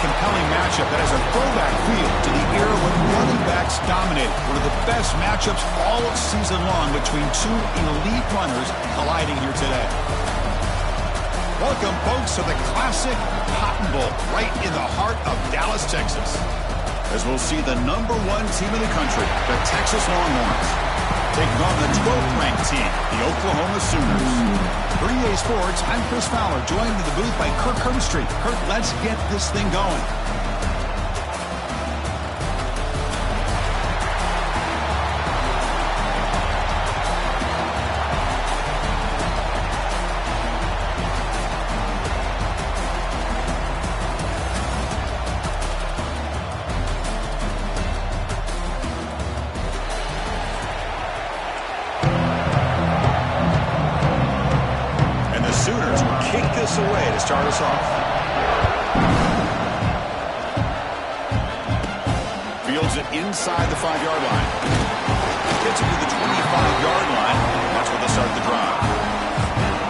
compelling matchup that has a throwback feel to the era when running backs dominated. One of the best matchups all season long between two elite runners colliding here today. Welcome, folks, to the classic Cotton Bowl right in the heart of Dallas, Texas. As we'll see the #1 team in the country, the Texas Longhorns, taking on the 12th-ranked team, the Oklahoma Sooners. For EA Sports, I'm Chris Fowler, joined in the booth by Kirk Herbstreit. Kirk, let's get this thing going. Away to start us off. Fields it inside the 5-yard line. Gets it to the 25-yard line. That's where they'll start the drive.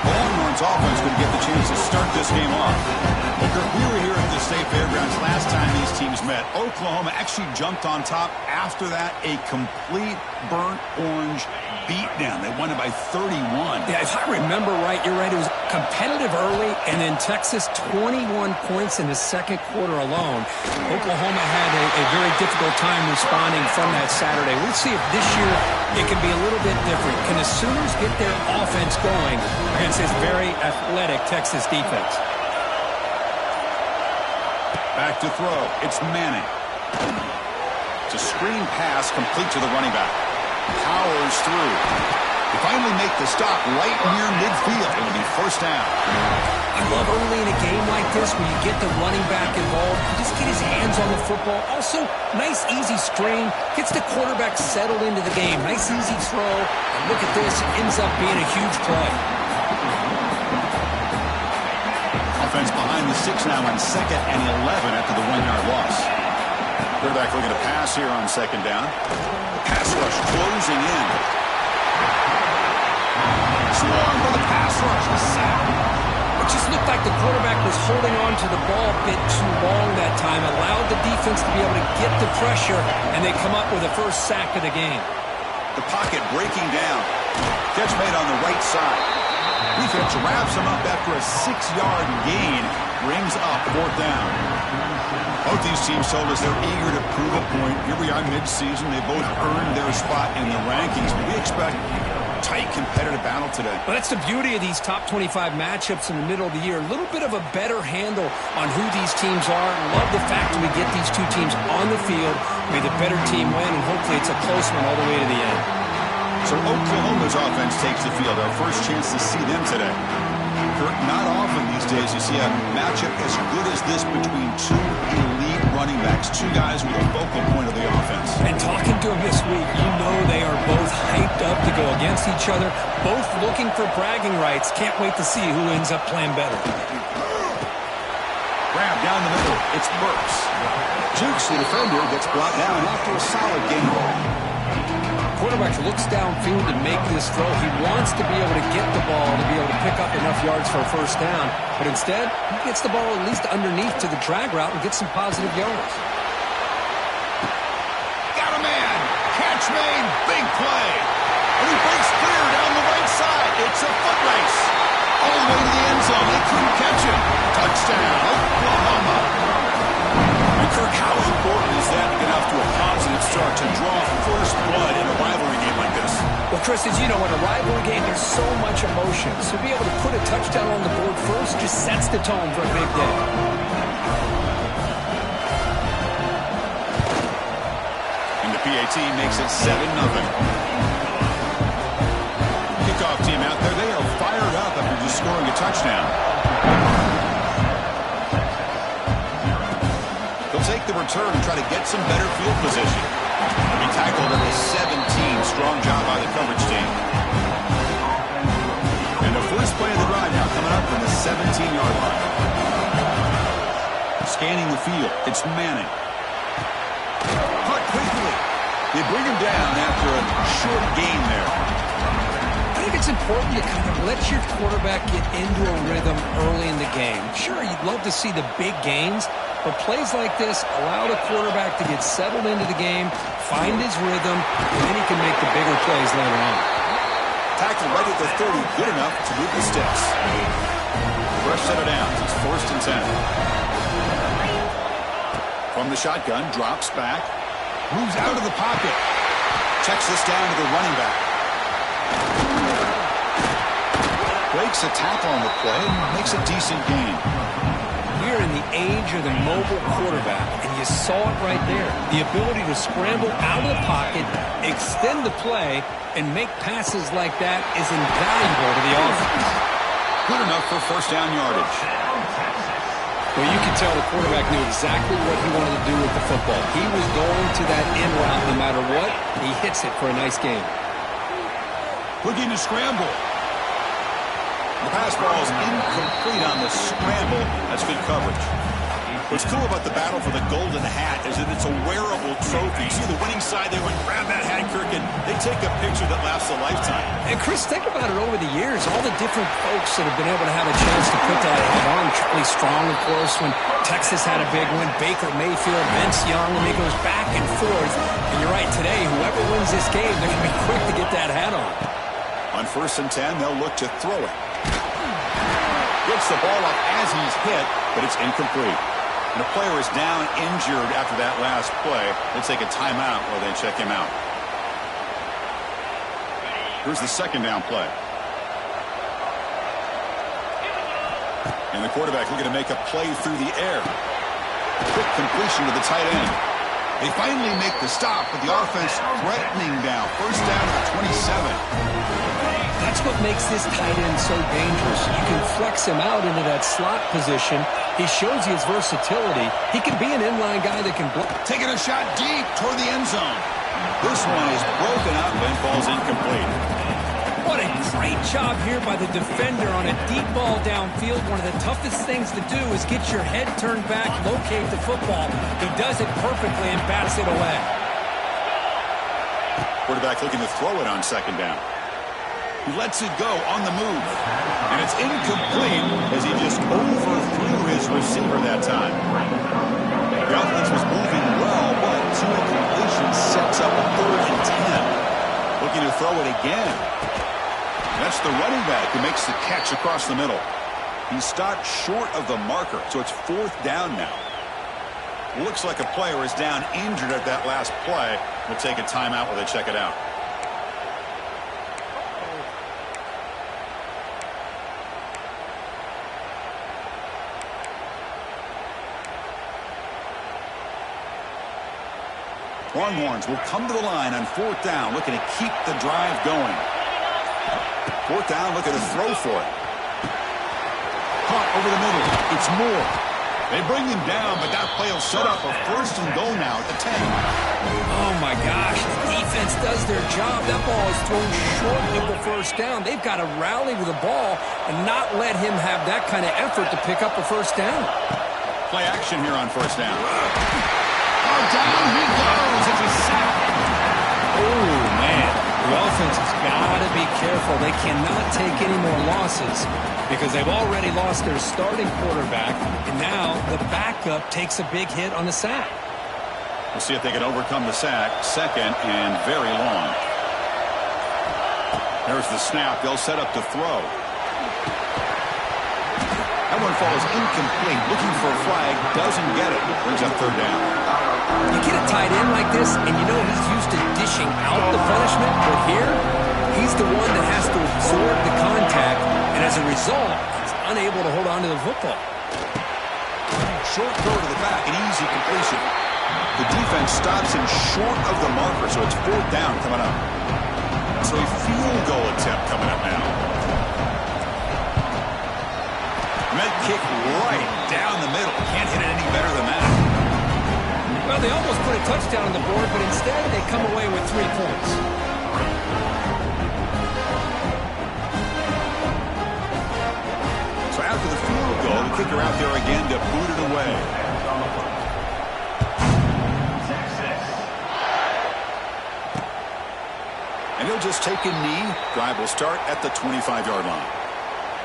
The Longhorns offense could get the chance to start this game off. Booker, we were here at the State Fairgrounds last time these teams met. Oklahoma actually jumped on top. After that, a complete burnt orange beatdown. They won it by 31. Yeah, if I remember right, you're right. It was competitive early, and then Texas 21 points in the second quarter alone. Oklahoma had a very difficult time responding from that Saturday. We'll see if this year it can be a little bit different. Can the Sooners get their offense going against this very athletic Texas defense? Back to throw. It's Manning. It's a screen pass complete to the running back. Powers through. They finally make the stop right near midfield. It'll be first down. I love early in a game like this when you get the running back involved. Just get his hands on the football. Also, nice easy string. Gets the quarterback settled into the game. Nice easy throw. And look at this. It ends up being a huge play. Offense behind the 6 now on 2nd and 11 after the 1-yard loss. Quarterback looking to pass here on 2nd down. Pass rush closing in. Swarm for the pass rush. A sack. It just looked like the quarterback was holding on to the ball a bit too long that time. Allowed the defense to be able to get the pressure, and they come up with a first sack of the game. The pocket breaking down. Catch made on the right side. Defense wraps him up after a 6-yard gain. Brings up 4th down. Both these teams told us they're eager to prove a point. Here we are mid-season. They both earned their spot in the rankings. But we expect a tight competitive battle today. Well, that's the beauty of these top 25 matchups in the middle of the year. A little bit of a better handle on who these teams are. Love the fact that we get these two teams on the field. May the better team win, and hopefully it's a close one all the way to the end. So Oklahoma's offense takes the field. Our first chance to see them today. Kirk, not often these days you see a matchup as good as this between two elite running backs, two guys with a focal point of the offense. And talking to them this week, you know they are both hyped up to go against each other, both looking for bragging rights. Can't wait to see who ends up playing better. Grab down the middle. It's Burks. Jukes the defender, gets brought down after a solid gain. Quarterback looks downfield to make this throw. He wants to be able to get the ball to be able to pick up enough yards for a first down. But instead, he gets the ball at least underneath to the drag route and gets some positive yards. Got a man. Catch made. Big play. And he breaks clear down the right side. It's a foot race. All the way to the end zone. They couldn't catch it. Touchdown, Oklahoma. And Kirk, how important is that to get off to a positive start to draw first blood in a rivalry game like this? Well, Chris, as you know, in a rivalry game, there's so much emotion. So to be able to put a touchdown on the board first just sets the tone for a big day. And the PAT makes it 7-0. Kickoff team out there. They are fired up after just scoring a touchdown. They'll take the return and try to get some better field position. He tackled at the 17. Strong job by the coverage team. And the first play of the drive now coming up from the 17-yard line. Scanning the field. It's Manning. Caught quickly. They bring him down after a short gain there. I think it's important to kind of let your quarterback get into a rhythm early in the game. Sure, you'd love to see the big gains, But plays like this allow the quarterback to get settled into the game, find his rhythm, and then he can make the bigger plays later on. Tackle right at the 30, good enough to move the sticks. Fresh set of downs. It's 1st and 10. From the shotgun, drops back. Moves out of the pocket. Checks this down to the running back. Breaks a tackle on the play. Makes a decent gain. We're in the age of the mobile quarterback, and you saw it right there. The ability to scramble out of the pocket, extend the play, and make passes like that is invaluable to the offense. Good enough for 1st down yardage. Well, you can tell the quarterback knew exactly what he wanted to do with the football. He was going to that in route no matter what. He hits it for a nice gain. Looking to scramble. The pass ball is incomplete on the scramble. That's good coverage. What's cool about the battle for the golden hat is that it's a wearable trophy. You see the winning side, they would grab that hat, Kirk, and they take a picture that lasts a lifetime. And Chris, think about it over the years. All the different folks that have been able to have a chance to put that hat on. Charlie Strong, of course, when Texas had a big win. Baker Mayfield, Vince Young, and it goes back and forth. And you're right, today, whoever wins this game, they're going to be quick to get that hat on. On 1st and 10, they'll look to throw it. Gets the ball up as he's hit, but it's incomplete. And the player is down injured after that last play. They'll take a timeout while they check him out. Here's the 2nd down play. And the quarterback looking to make a play through the air. Quick completion to the tight end. They finally make the stop, but the offense threatening now. 1st down at the 27. That's what makes this tight end so dangerous. You can flex him out into that slot position. He shows you his versatility. He can be an inline guy that can block. Taking a shot deep toward the end zone. This one is broken up and falls incomplete. What a great job here by the defender on a deep ball downfield. One of the toughest things to do is get your head turned back, locate the football. He does it perfectly and bats it away. Quarterback looking to throw it on 2nd down. He lets it go on the move. And it's incomplete as he just overthrew his receiver that time. The offense was moving well, but 2 incompletions sets up a 3rd and 10. Looking to throw it again. That's the running back who makes the catch across the middle. He stopped short of the marker, so it's 4th down now. Looks like a player is down injured at that last play. We'll take a timeout while they check it out. Longhorns will come to the line on 4th down, looking to keep the drive going. 4th down, looking to throw for it. Caught over the middle. It's Moore. They bring him down, but that play will set up a 1st and goal now at the 10. Oh, my gosh. The defense does their job. That ball is thrown short of the 1st down. They've got to rally to the ball and not let him have that kind of effort to pick up a 1st down. Play action here on 1st down. Down he goes. It's a sack. Oh, man. The offense has got to be careful. They cannot take any more losses because they've already lost their starting quarterback, and now the backup takes a big hit on the sack. We'll see if they can overcome the sack. 2nd and very long. There's the snap. They'll set up to throw. That one falls incomplete. Looking for a flag. Doesn't get it. Brings up 3rd down. You get a tight end like this, and you know he's used to dishing out the punishment, but here, he's the one that has to absorb the contact, and as a result, he's unable to hold on to the football. Short throw to the back, an easy completion. The defense stops him short of the marker, so it's 4th down coming up. So a field goal attempt coming up now. Med kick right down the middle. Can't hit it any better than that. Well, they almost put a touchdown on the board, but instead they come away with 3 points. So after the field goal, the kicker out there again to boot it away. And he'll just take a knee. Drive will start at the 25-yard line.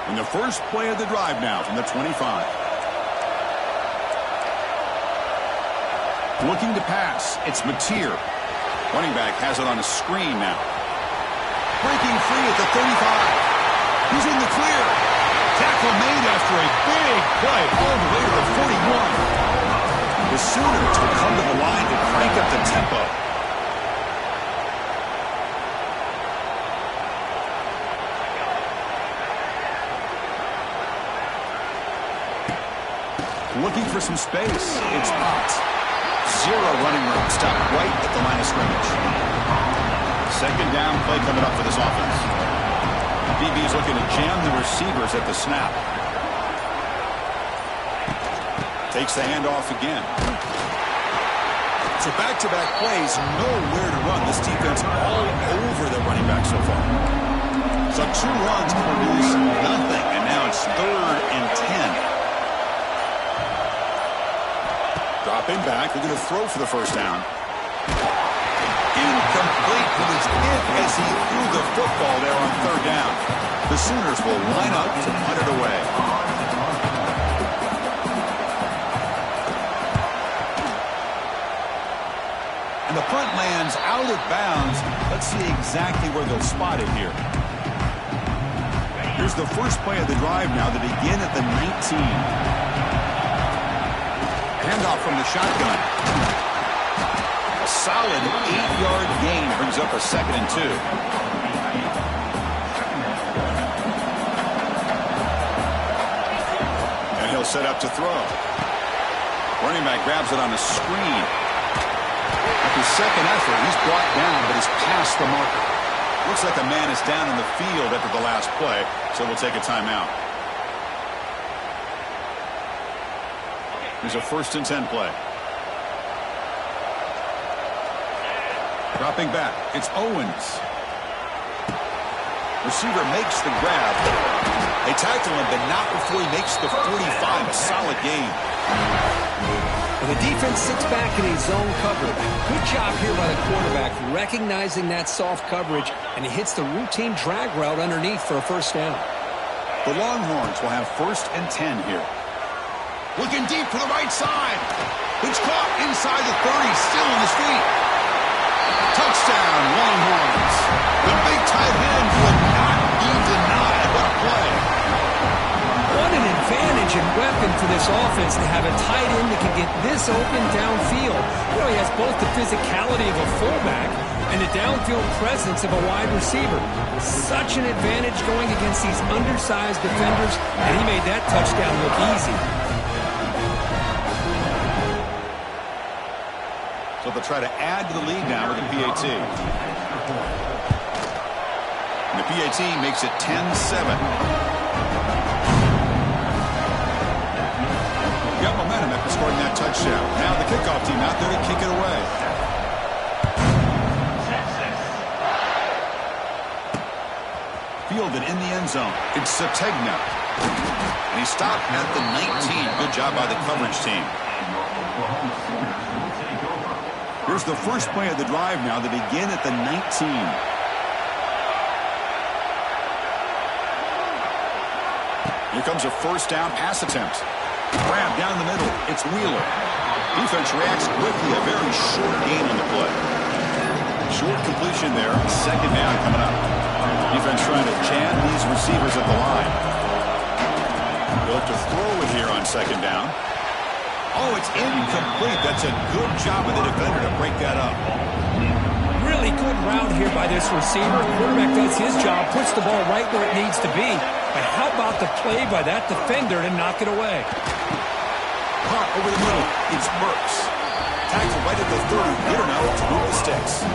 And the first play of the drive now from the 25. Looking to pass. It's Mateer. Running back has it on a screen now. Breaking free at the 35. He's in the clear. Tackle made after a big play all the way to the 41. The Sooners will come to the line to crank up the tempo. Looking for some space. It's Ott. Zero running room. Stop right at the line of scrimmage. Second down play coming up for this offense. DB is looking to jam the receivers at the snap. Takes the handoff again. So back-to-back plays, nowhere to run. This defense all over the running back so far. So 2 runs produce nothing, and now it's 3rd and 10. Dropping back, they're going to throw for the first down. Incomplete with his hit as he threw the football there on 3rd down. The Sooners will line up to punt it away. And the punt lands out of bounds. Let's see exactly where they'll spot it here. Here's the first play of the drive now. They begin at the 19. Handoff from the shotgun. A solid 8-yard gain brings up a 2nd and 2. And he'll set up to throw. Running back grabs it on a screen. At his second effort, he's brought down, but he's past the marker. Looks like a man is down in the field after the last play, so we'll take a timeout. Here's a 1st and 10 play. Dropping back. It's Owens. Receiver makes the grab. They tackle him, but not before he makes the 45. A solid gain. And the defense sits back in a zone cover. Good job here by the quarterback, recognizing that soft coverage, and he hits the routine drag route underneath for a first down. The Longhorns will have 1st and 10 here. Looking deep to the right side. It's caught inside the 30, still on his feet. Touchdown, Longhorns. The big tight end would not be denied. What a play. What an advantage and weapon for this offense to have a tight end that can get this open downfield. You know, he has both the physicality of a fullback and the downfield presence of a wide receiver. Such an advantage going against these undersized defenders, and he made that touchdown look easy. So they'll try to add to the lead now with the PAT. And the PAT makes it 10-7. Got momentum after scoring that touchdown. Now the kickoff team out there to kick it away. Fielded in the end zone. It's Sategna. And he stopped at the 19. Good job by the coverage team. Here's the first play of the drive now. They begin at the 19. Here comes a first down pass attempt. Grab down the middle. It's Wheeler. Defense reacts quickly. A very short gain on the play. Short completion there. 2nd down coming up. Defense trying to jam these receivers at the line. They'll have to throw it here on 2nd down. Oh, it's incomplete. That's a good job of the defender to break that up. Really good route here by this receiver. Quarterback does his job, puts the ball right where it needs to be. But how about the play by that defender to knock it away? Punt over the middle. It's Burks. Tackle right at the 30. Good enough to move the sticks.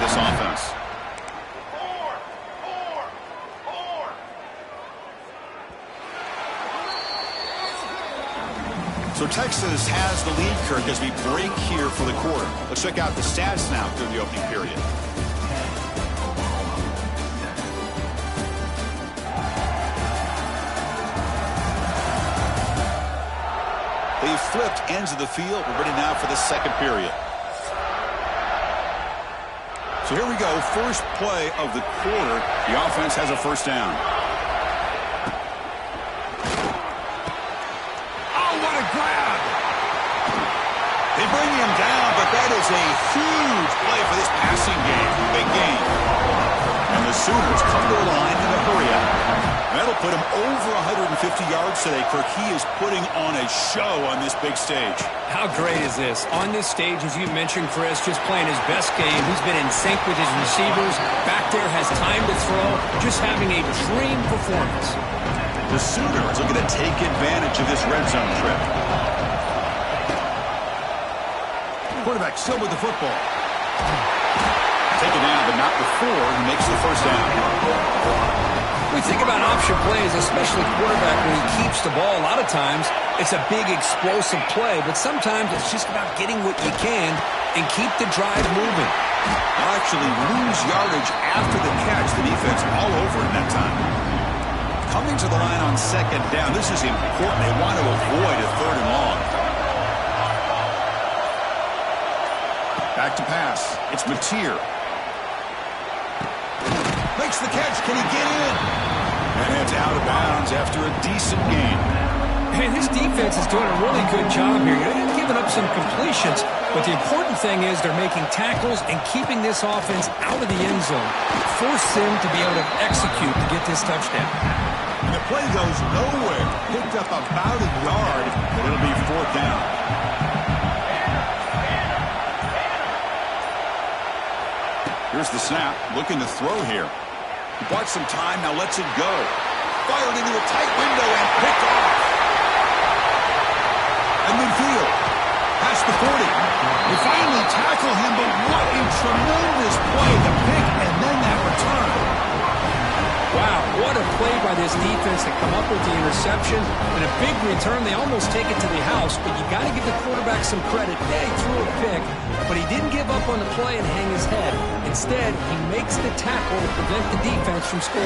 this offense. So Texas has the lead, Kirk, as we break here for the quarter. Let's check out the stats now through the opening period. They've flipped ends of the field. We're ready now for the second period. So here we go. First play of the quarter. The offense has a first down. Oh, what a grab! They bring him down, but that is a huge play for this passing game. Big game. And the Sooners come to the line in a hurry up. That'll put him over 150 yards today, Kirk. He is putting on a show on this big stage. How great is this? On this stage, as you mentioned, Chris, just playing his best game. He's been in sync with his receivers. Back there, has time to throw. Just having a dream performance. The Sooners are going to take advantage of this red zone trip. Quarterback still with the football. Taken down, but not before he makes the first down. We think about option plays, especially quarterback, when he keeps the ball. A lot of times, it's a big explosive play, but sometimes it's just about getting what you can and keep the drive moving. They'll actually lose yardage after the catch. The defense all over in that time. Coming to the line on second down, this is important. They want to avoid a third and long. Back to pass. It's Mateer. Makes the catch. Can he get in? And it's out of bounds after a decent gain. Hey, this defense is doing a really good job here. They're giving up some completions, but the important thing is they're making tackles and keeping this offense out of the end zone. Force them to be able to execute to get this touchdown. And the play goes nowhere. Picked up about a yard, but it'll be fourth down. Here's the snap. Looking to throw here. He bought some time, now lets it go. Fired into a tight window and picked off. And midfield. Past the 40. They finally tackle him, but what a tremendous play. The pick and then that return. Wow, what a play by this defense to come up with the interception and a big return. They almost take it to the house, but you got to give the quarterback some credit. Yeah, he threw a pick, but he didn't give up on the play and hang his head. Instead, he makes the tackle to prevent the defense from scoring.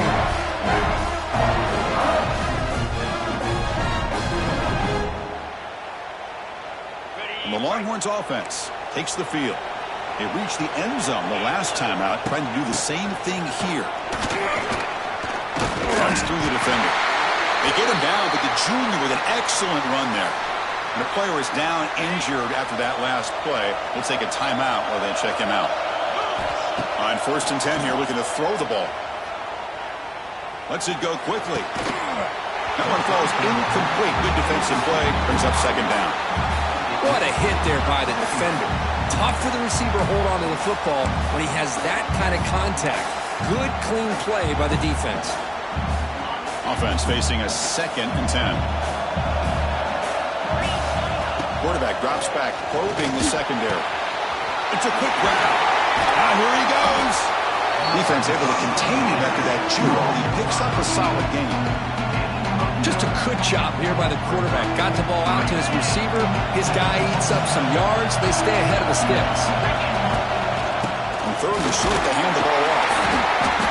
And the Longhorns offense takes the field. They reached the end zone the last time out, trying to do the same thing here. Runs through the defender. They get him down, but the junior with an excellent run there. And the player is down injured after that last play. We'll take a timeout while they check him out. On 1st and 10 here, looking to throw the ball. Lets it go quickly. That one falls incomplete. Good defensive play. Brings up second down. What a hit there by the defender. Tough for the receiver to hold on to the football when he has that kind of contact. Good, clean play by the defense. Offense facing a 2nd and 10. Quarterback drops back, probing the secondary. It's a quick grab. Now here he goes. Defense able to contain him after that juke. He picks up a solid gain. Just a good job here by the quarterback. Got the ball out to his receiver. His guy eats up some yards. They stay ahead of the sticks. On 3rd and short, they hand the ball off.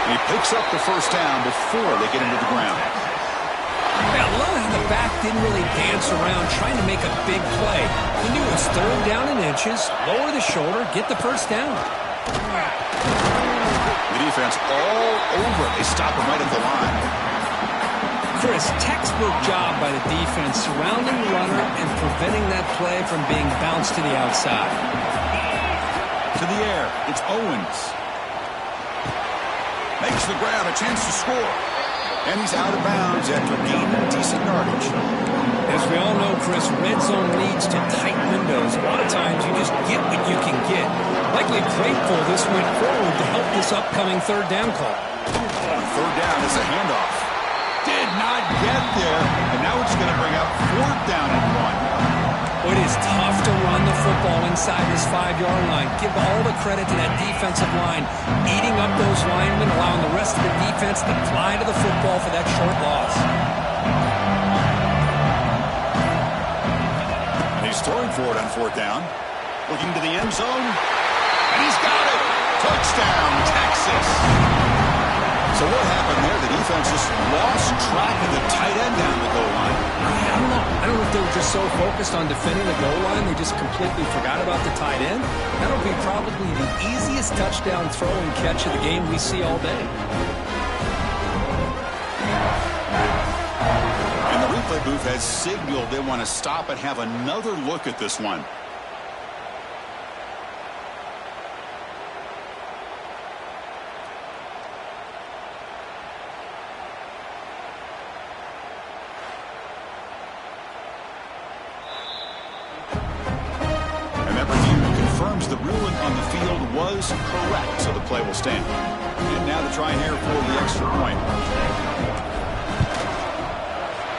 And he picks up the first down before they get him to the ground. I love how the back didn't really dance around trying to make a big play. He knew it was 3rd down in inches, lower the shoulder, get the first down. The defense all over it. They stop him right at the line. Chris, textbook job by the defense surrounding the runner and preventing that play from being bounced to the outside. To the air, it's Owens. Makes the grab, a chance to score. And he's out of bounds after gaining decent yardage. As we all know, Chris, red zone leads to tight windows. A lot of times you just get what you can get. Likely grateful this went forward to help this upcoming 3rd down call. On 3rd down is a handoff. Did not get there. And now it's going to bring up 4th down and 1. Well, it is tough to run the football inside this 5-yard line. Give all the credit to that defensive line, eating up those linemen, allowing the rest of the defense to fly to the football for that short loss. He's throwing for it on 4th down. Looking to the end zone. And he's got it. Touchdown, Texas. So what happened there? The defense just lost track of the tight end down the goal line. I don't know. I don't know if they were just so focused on defending the goal line, they just completely forgot about the tight end. That'll be probably the easiest touchdown throw and catch of the game we see all day. And the replay booth has signaled they want to stop and have another look at this one. The ruling on the field was correct, so the play will stand. And now to try here for the extra point.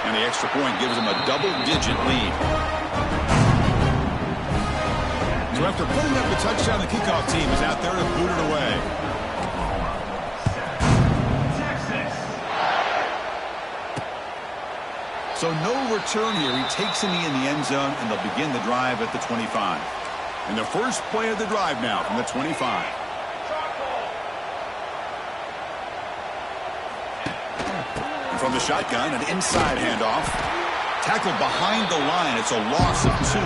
And the extra point gives them a double-digit lead. So after putting up the touchdown, the kickoff team is out there to boot it away. So no return here. He takes in the end zone, and they'll begin the drive at the 25. And the first play of the drive now from the 25. And from the shotgun, an inside handoff. Tackled behind the line. It's a loss of 2.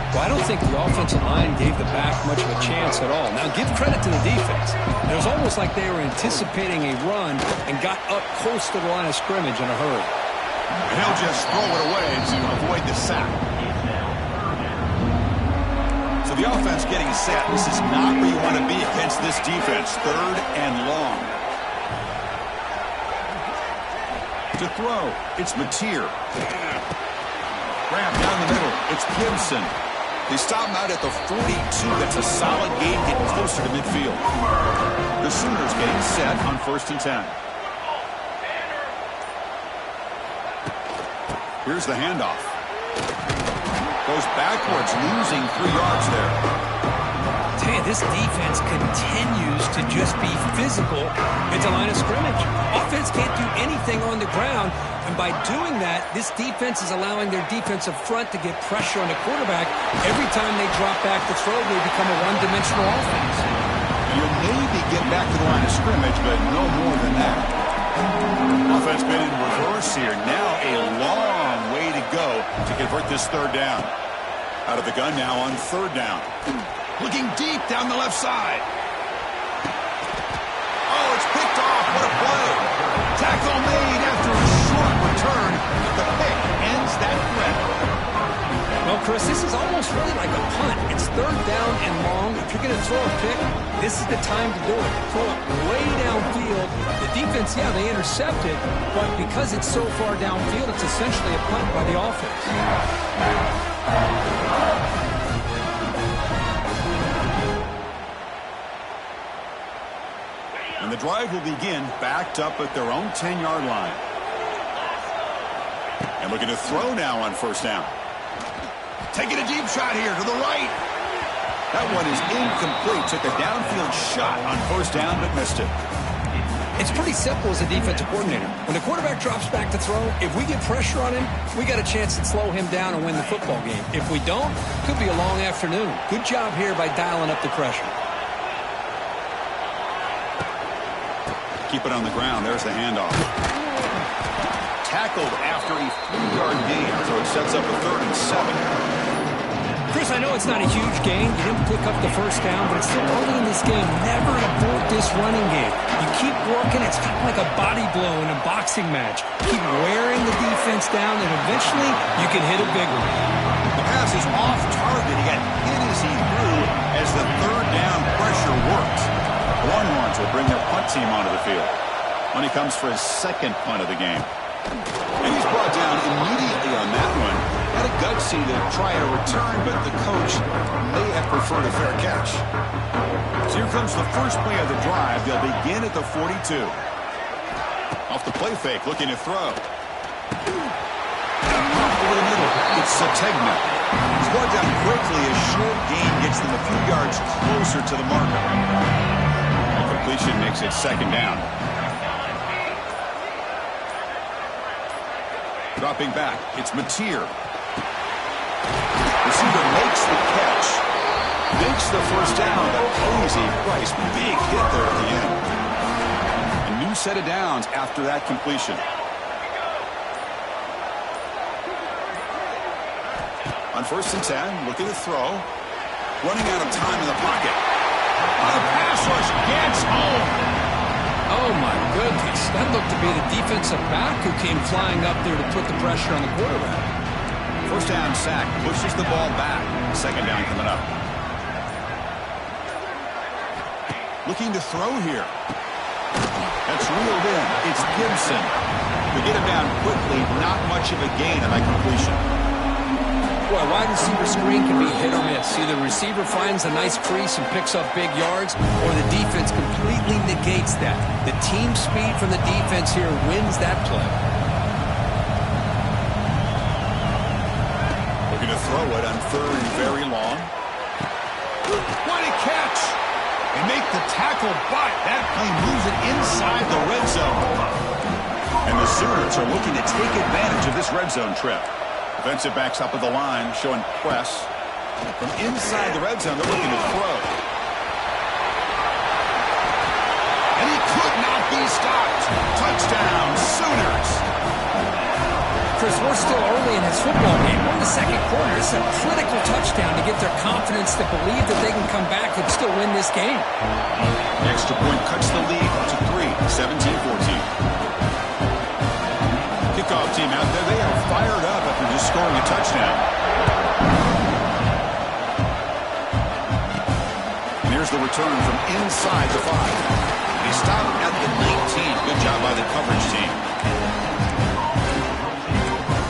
Well, I don't think the offensive line gave the back much of a chance at all. Now, give credit to the defense. It was almost like they were anticipating a run and got up close to the line of scrimmage in a hurry. And he'll just throw it away to avoid the sack. So the offense getting set. This is not where you want to be against this defense. 3rd and long. To throw, it's Mateer. Grab down the middle, it's Gibson. They stop him out at the 42. That's a solid gain, getting closer to midfield. The Sooners getting set on 1st and 10. Here's the handoff. Goes backwards, losing 3 yards there. Man, this defense continues to just be physical at the line of scrimmage. Offense can't do anything on the ground, and by doing that, this defense is allowing their defensive front to get pressure on the quarterback. Every time they drop back to throw, they become a one-dimensional offense. You'll maybe get back to the line of scrimmage, but no more than that. Offense been in reverse here. Now a long way to go to convert this 3rd down. Out of the gun now on 3rd down. Looking deep down the left side. Oh, it's picked off. What a play. Tackle made after a short return. The pick ends that threat. Well, Chris, this is almost really like a punt. It's 3rd down and long. If you're going to throw a pick, this is the time to do it. Throw it way downfield. The defense, yeah, they intercept it, but because it's so far downfield, it's essentially a punt by the offense. And the drive will begin backed up at their own 10-yard line. And looking to throw now on 1st down. Taking a deep shot here to the right. That one is incomplete. Took a downfield shot on 1st down, but missed it. It's pretty simple as a defensive coordinator. When the quarterback drops back to throw, if we get pressure on him, we got a chance to slow him down and win the football game. If we don't, it could be a long afternoon. Good job here by dialing up the pressure. Keep it on the ground. There's the handoff. Tackled after a 3-yard gain, so it sets up a 3rd and 7. Chris, I know it's not a huge gain. You didn't pick up the 1st down, but it's still early in this game. Never abort this running game. You keep working. It's kind of like a body blow in a boxing match. Keep wearing the defense down, and eventually you can hit a big one. The pass is off target. He got hit as he threw as the 3rd down pressure worked. The Longhorns will bring their punt team onto the field when he comes for his 2nd punt of the game. And he's brought down immediately on that one. Had a gutsy to try a return, but the coach may have preferred a fair catch. So here comes the first play of the drive. They'll begin at the 42. Off the play fake, looking to throw. Over the middle. It's Sategna. He's brought down quickly. A short gain gets them a few yards closer to the marker. The completion makes it second down. Dropping back, it's Mateer. Receiver makes the catch. Makes the first down, but pays a price. Big hit there at the end. A new set of downs after that completion. On 1st and 10, looking to throw. Running out of time in the pocket. On a pass rush, gets home. Oh, my goodness. That looked to be the defensive back who came flying up there to put the pressure on the quarterback. First down sack, pushes the ball back. Second down coming up. Looking to throw here. That's reeled in. It's Gibson. We get him down quickly. Not much of a gain on that completion. Boy, a wide receiver screen can be hit or miss. Either the receiver finds a nice crease and picks up big yards, or the defense completely negates that. The team speed from the defense here wins that play. Looking to throw it on 3rd and very long. What a catch! They make the tackle, but that play moves it inside the red zone. And the Sooners are looking to take advantage of this red zone trip. Defensive backs up at the line, showing press. From inside the red zone, they're looking to throw. And he could not be stopped. Touchdown, Sooners. Chris, we're still early in this football game. We're in the second quarter. It's a critical touchdown to get their confidence to believe that they can come back and still win this game. The extra point cuts the lead to 3, 17-14. Kickoff team out there. They are fired up after just scoring a touchdown. And here's the return from inside the 5. They stop at the 19. Good job by the coverage team.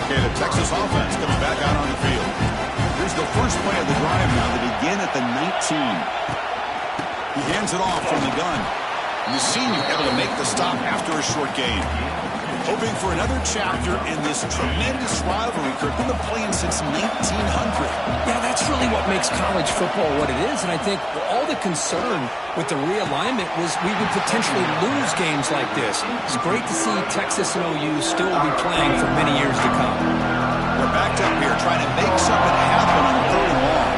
Okay, the Texas offense comes back out on the field. Here's the first play of the drive now. They begin at the 19. He hands it off from the gun. And the senior able to make the stop after a short gain. Hoping for another chapter in this tremendous rivalry. Kirk, been playing since 1900. Yeah, that's really what makes college football what it is. And I think all the concern with the realignment was we would potentially lose games like this. It's great to see Texas and OU still be playing for many years to come. We're backed up here trying to make something happen on 3rd and long.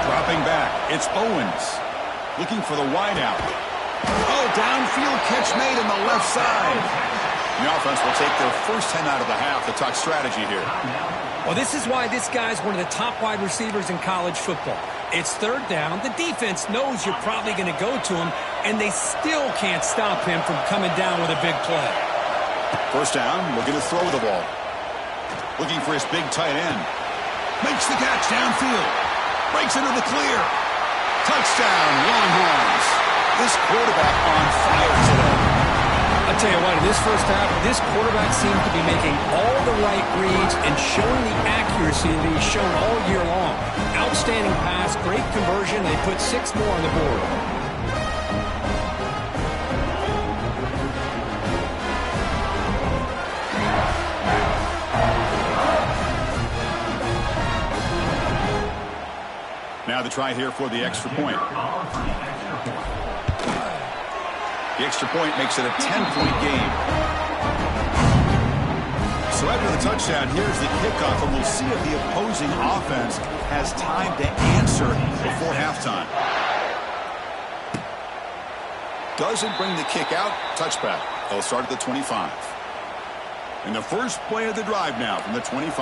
Dropping back, it's Owens. Looking for the wideout. Oh, downfield catch made on the left side. The offense will take their first 10 out of the half to talk strategy here. Well, this is why this guy's one of the top wide receivers in college football. It's 3rd down. The defense knows you're probably going to go to him, and they still can't stop him from coming down with a big play. First down, looking to throw the ball. Looking for his big tight end. Makes the catch downfield. Breaks into the clear. Touchdown, Longhorns. This quarterback on fire today. I'll tell you what, in this first half, this quarterback seemed to be making all the right reads and showing the accuracy that he's shown all year long. Outstanding pass, great conversion. They put 6 more on the board. Now the try here for the extra point. The extra point makes it a 10-point game. So after the touchdown, here's the kickoff, and we'll see if the opposing offense has time to answer before halftime. Doesn't bring the kick out. Touchback. They'll start at the 25. And the first play of the drive now from the 25.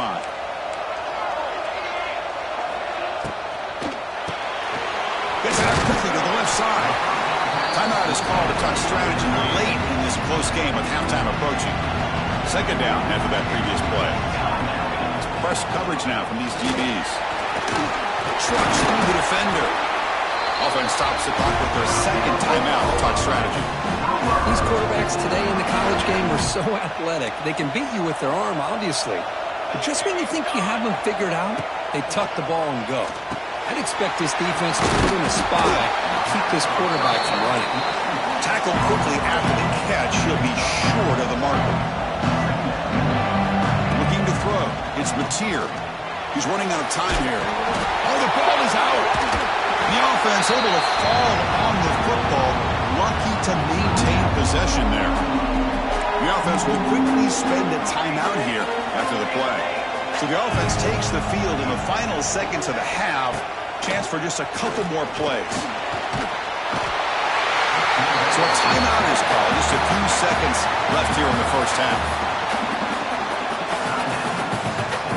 Gets out quickly to the left side. Timeout is called to talk strategy late in this close game with halftime approaching. Second down after that previous play. It's press coverage now from these DBs. Trucks through the defender. Offense stops the clock with their second timeout to talk strategy. These quarterbacks today in the college game are so athletic. They can beat you with their arm, obviously. But just when you think you have them figured out, they tuck the ball and go. I'd expect this defense to put in a spy and keep this quarterback from running. Tackled quickly after the catch. He'll be short of the marker. Looking to throw. It's Mateer. He's running out of time here. Oh, the ball is out. The offense able to fall on the football. Lucky to maintain possession there. The offense will quickly spend a timeout here after the play. So the offense takes the field in the final seconds of the half. Chance for just a couple more plays. So a timeout is called. Just a few seconds left here in the first half.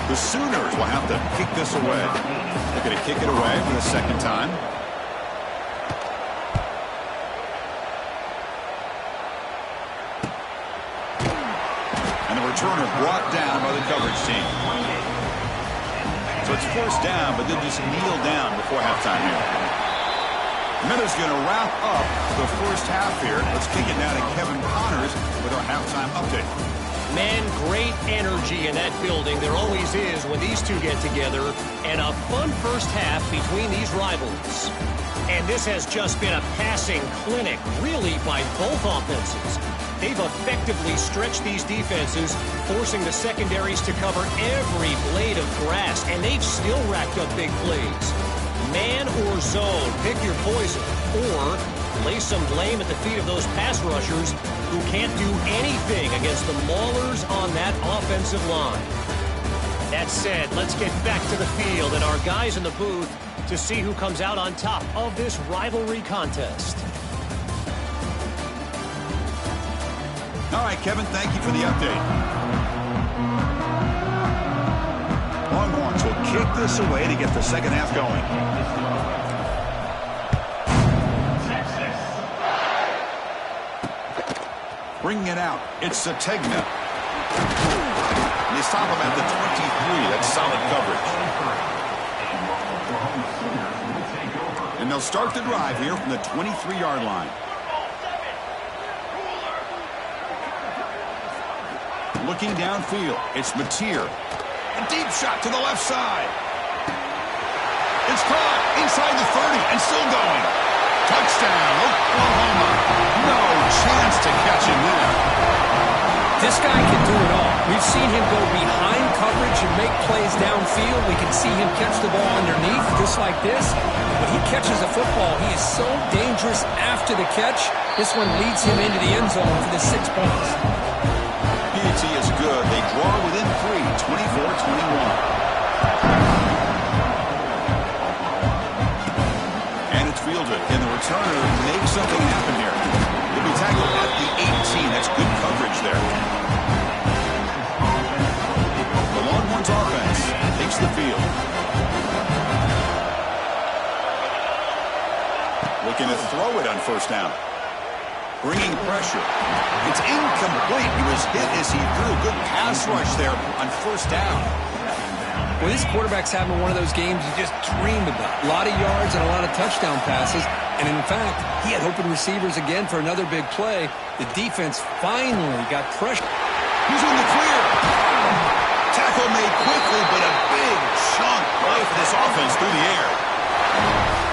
The Sooners will have to kick this away. They're going to kick it away for the second time. And the returner brought down by the coverage team. So it's first down, but they'll just kneel down before halftime here. Minutes going to wrap up the first half here. Let's kick it now to Kevin Connors with our halftime update. Man, great energy in that building. There always is when these two get together. And a fun first half between these rivals. And this has just been a passing clinic, really, by both offenses. They've effectively stretched these defenses, forcing the secondaries to cover every blade of grass. And they've still racked up big plays. Man or zone, pick your poison. Or lay some blame at the feet of those pass rushers who can't do anything against the maulers on that offensive line. That said, let's get back to the field and our guys in the booth to see who comes out on top of this rivalry contest. All right, Kevin, thank you for the update. Longhorns will kick this away to get the second half going. Bringing it out, it's Sategna. They stop him at the 23. That's solid coverage. And they'll start the drive here from the 23-yard line. Looking downfield, it's Mateer. A deep shot to the left side. It's caught inside the 30 and still going. Touchdown, Oklahoma. No chance to catch him there. This guy can do it all. We've seen him go behind coverage and make plays downfield. We can see him catch the ball underneath just like this. When he catches a football, he is so dangerous after the catch. This one leads him into the end zone for the 6 points. PAT is good. They draw within 3, 24-21. Fielded, and the returner makes something happen here. He'll be tackled at the 18. That's good coverage there. The Longhorns offense takes the field. Looking to throw it on first down. Bringing pressure. It's incomplete. He was hit as he threw. Good pass rush there on first down. Well, this quarterback's having one of those games you just dream about. A lot of yards and a lot of touchdown passes. And in fact, he had open receivers again for another big play. The defense finally got pressure. He's in the clear. Tackle made quickly, but a big chunk play for this offense through the air.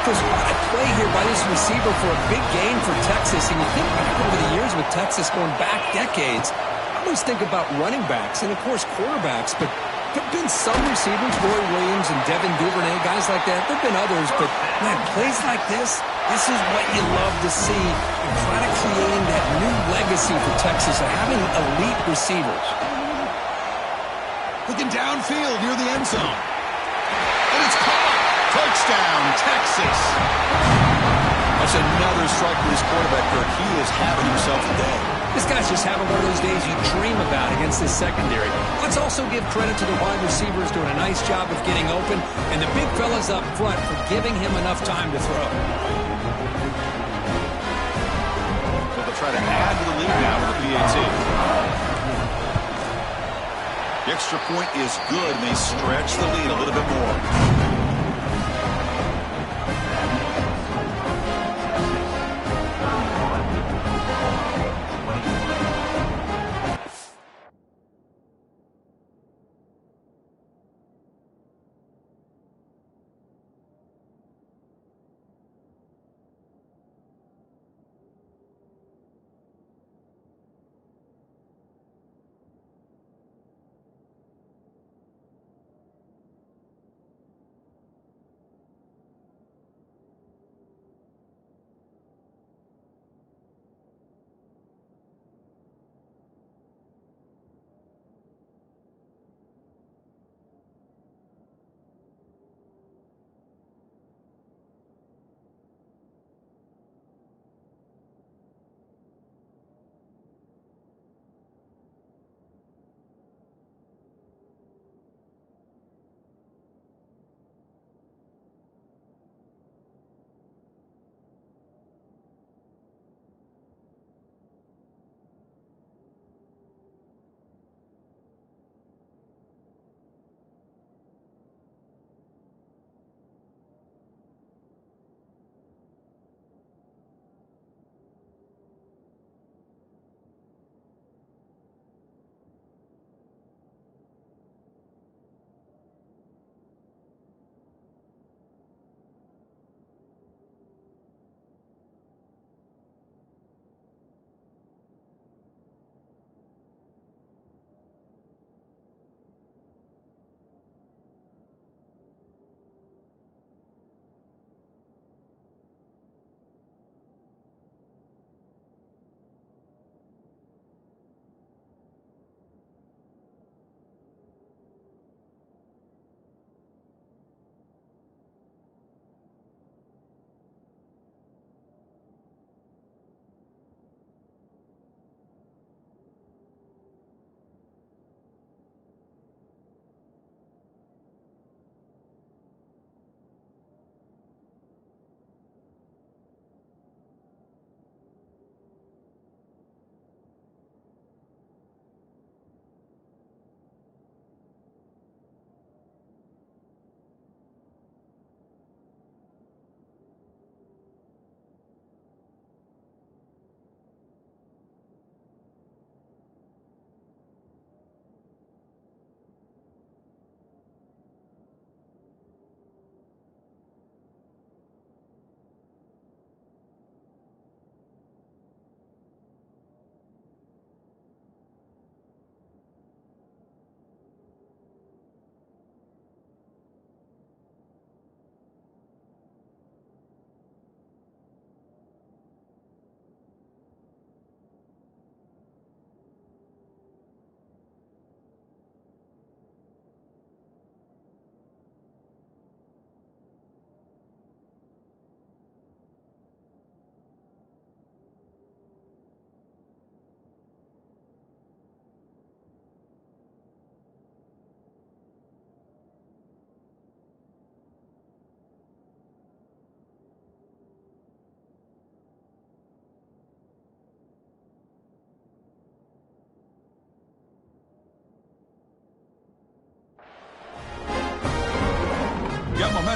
There's what a play here by this receiver for a big gain for Texas. And you think back over the years with Texas going back decades, I always think about running backs and, of course, quarterbacks, but there have been some receivers, Roy Williams and Devin Duvernay, guys like that. There have been others, but, man, plays like this is what you love to see. You're kind of creating that new legacy for Texas of having elite receivers. Looking downfield near the end zone. And it's caught. Touchdown, Texas. That's another strike for his quarterback, Kirk. He is having himself a day. This guy's just having one of those days you dream about against this secondary. Let's also give credit to the wide receivers doing a nice job of getting open, and the big fellas up front for giving him enough time to throw. So they'll try to add to the lead now with the PAT. The extra point is good, and they stretch the lead a little bit more.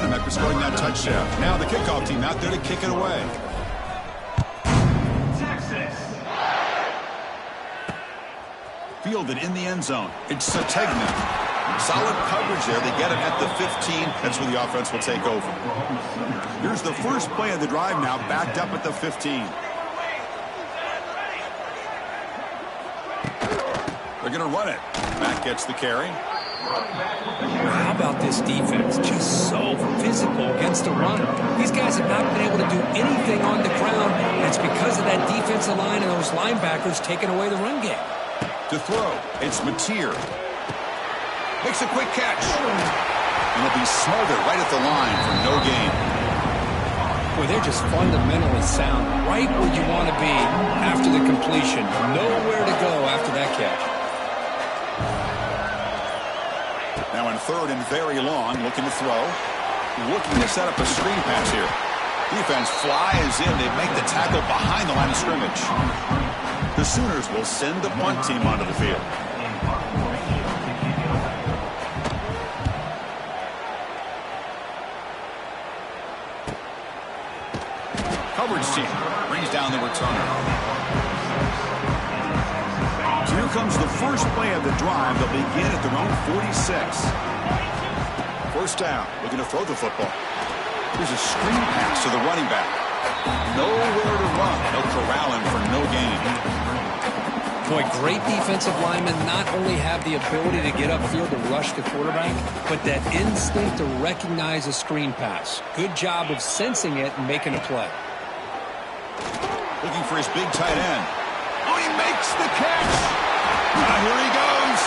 momentum after scoring that touchdown. Now the kickoff team out there to kick it away. Fielded in the end zone. It's Sategna. Solid coverage there. They get it at the 15. That's where the offense will take over. Here's the first play of the drive now, backed up at the 15. They're going to run it. Matt gets the carry. How about this defense? Just so physical against the run. These guys have not been able to do anything on the ground. It's because of that defensive line and those linebackers taking away the run game. To throw, it's Mateer. Makes a quick catch. And it'll be smothered right at the line for no gain. Boy, they're just fundamentally sound. Right where you want to be after the completion. Nowhere to go after that catch. Now in third and very long, looking to throw. Looking to set up a screen pass here. Defense flies in. They make the tackle behind the line of scrimmage. The Sooners will send the punt team onto the field. Coverage team brings down the returner. So here comes the first play of the drive. They'll begin at their own 46. First down, looking to throw the football. Here's a screen pass to the running back. Nowhere to run. No corralling for no gain. Boy, great defensive linemen not only have the ability to get upfield to rush the quarterback, but that instinct to recognize a screen pass. Good job of sensing it and making a play. Looking for his big tight end. Oh, he makes the catch. Here he goes.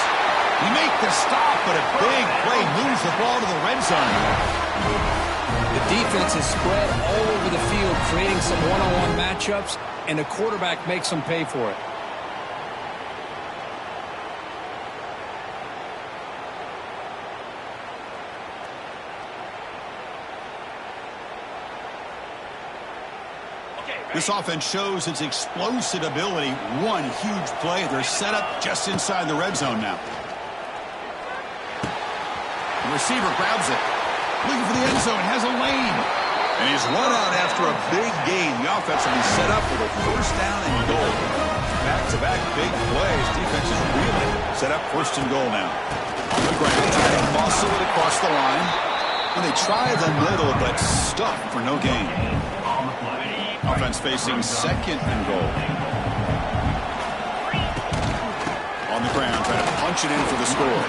He makes the stop, but a big play moves the ball to the red zone. The defense is spread all over the field, creating some one-on-one matchups, and the quarterback makes them pay for it. This offense shows its explosive ability. One huge play. They're set up just inside the red zone now. The receiver grabs it. Looking for the end zone. Has a lane. And he's run out after a big gain. The offense will be set up for the first down and goal. Back-to-back big plays. Defense is reeling. Set up first and goal now. On the ground. Trying to muscle it across the line. And they try the middle, but stuffed for no gain. Offense facing second and goal. On the ground, trying to punch it in for the score.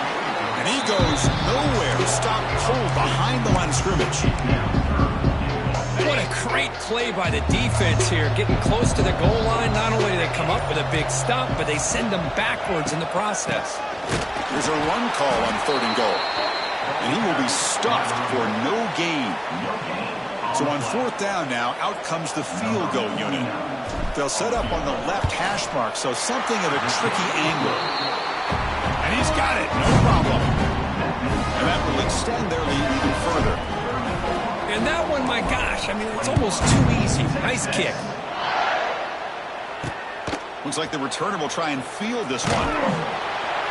And he goes nowhere. Stop pulled behind the line of scrimmage. What a great play by the defense here. Getting close to the goal line, not only do they come up with a big stop, but they send them backwards in the process. There's a run call on third and goal. And he will be stuffed for no gain. So on fourth down now, out comes the field goal unit. They'll set up on the left hash mark, so something of a tricky angle. And he's got it, no problem. And that will extend their lead even further. And that one, my gosh, I mean, it's almost too easy. Nice kick. Looks like the returner will try and field this one.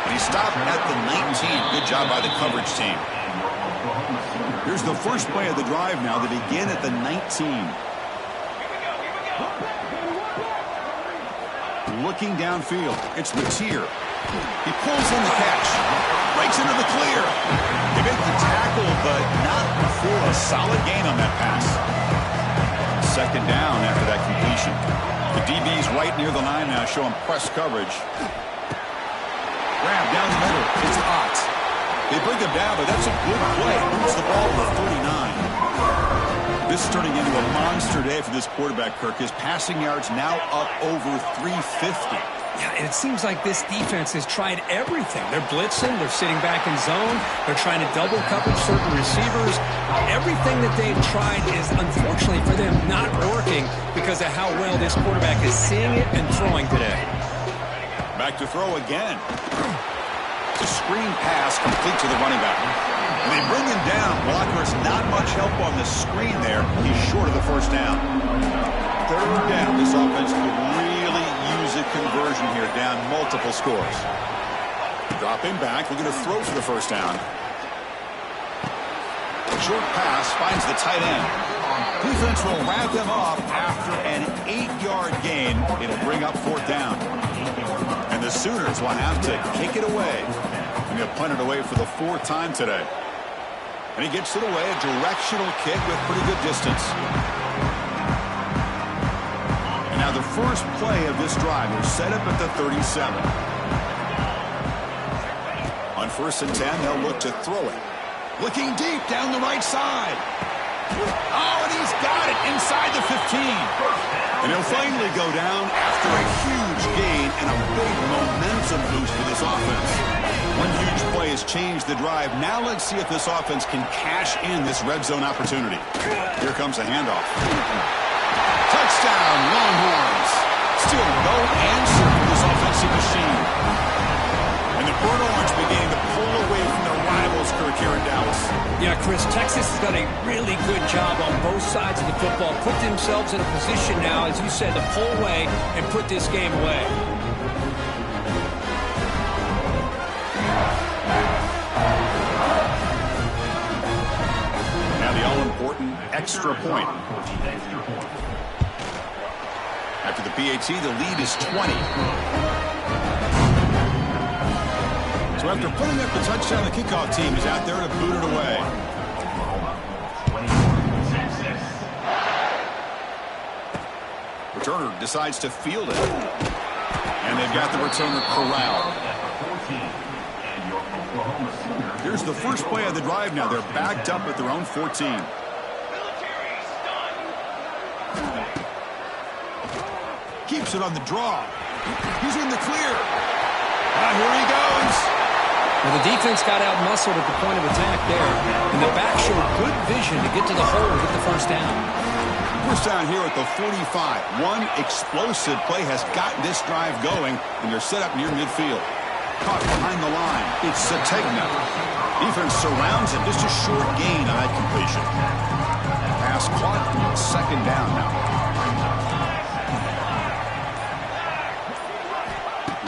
And he stopped at the 19. Good job by the coverage team. Here's the first play of the drive now. They begin at the 19. Looking downfield, it's Mateer. He pulls in the catch. Breaks into the clear. They make the tackle, but not before a solid gain on that pass. Second down after that completion. The DB's right near the line now, showing press coverage. Grab down the middle. It's Ott. They bring him down, but that's a good play. Moves the ball to the 39. This is turning into a monster day for this quarterback, Kirk. His passing yards now up over 350. Yeah, and it seems like this defense has tried everything. They're blitzing, they're sitting back in zone, they're trying to double coverage certain receivers. Everything that they've tried is, unfortunately for them, not working because of how well this quarterback is seeing it and throwing today. Back to throw again. It's a screen pass complete to the running back. And they bring him down. Blockers not much help on the screen there. He's short of the first down. Third down. This offense could really use a conversion here, down multiple scores. Drop him back. Looking to throw for the first down. Short pass finds the tight end. Defense will wrap them up after an 8-yard gain. It'll bring up 4th down. And the Sooners will have to kick it away. And they'll punt it away for the 4th time today. And he gets it away, a directional kick with pretty good distance. And now the first play of this drive will set up at the 37. On 1st and 10, they'll look to throw it. Looking deep down the right side. Oh, and he's got it inside the 15. And he'll finally go down after a huge gain and a big momentum boost for this offense. One huge play has changed the drive. Now let's see if this offense can cash in this red zone opportunity. Here comes the handoff. Touchdown, Longhorns. Still no answer for this offensive machine. And the Burnt Orange beginning to pull away from their rivals, Kirk, here in Dallas. Yeah, Chris, Texas has done a really good job on both sides of the football. Put themselves in a position now, as you said, to pull away and put this game away. Now the all-important extra point. After the PAT, the lead is 20. So after putting up the touchdown, the kickoff team is out there to boot it away. Returner decides to field it. And they've got the returner corralled. Here's the first play of the drive now. They're backed up at their own 14. Keeps it on the draw. He's in the clear. Here he goes. Well, the defense got out-muscled at the point of attack there, and the back showed good vision to get to the hole and get the first down. First down here at the 45. One explosive play has gotten this drive going, and they're set up near midfield. Caught behind the line. It's Sategna. Defense surrounds it. Just a short gain on that completion. Pass caught. 2nd down now.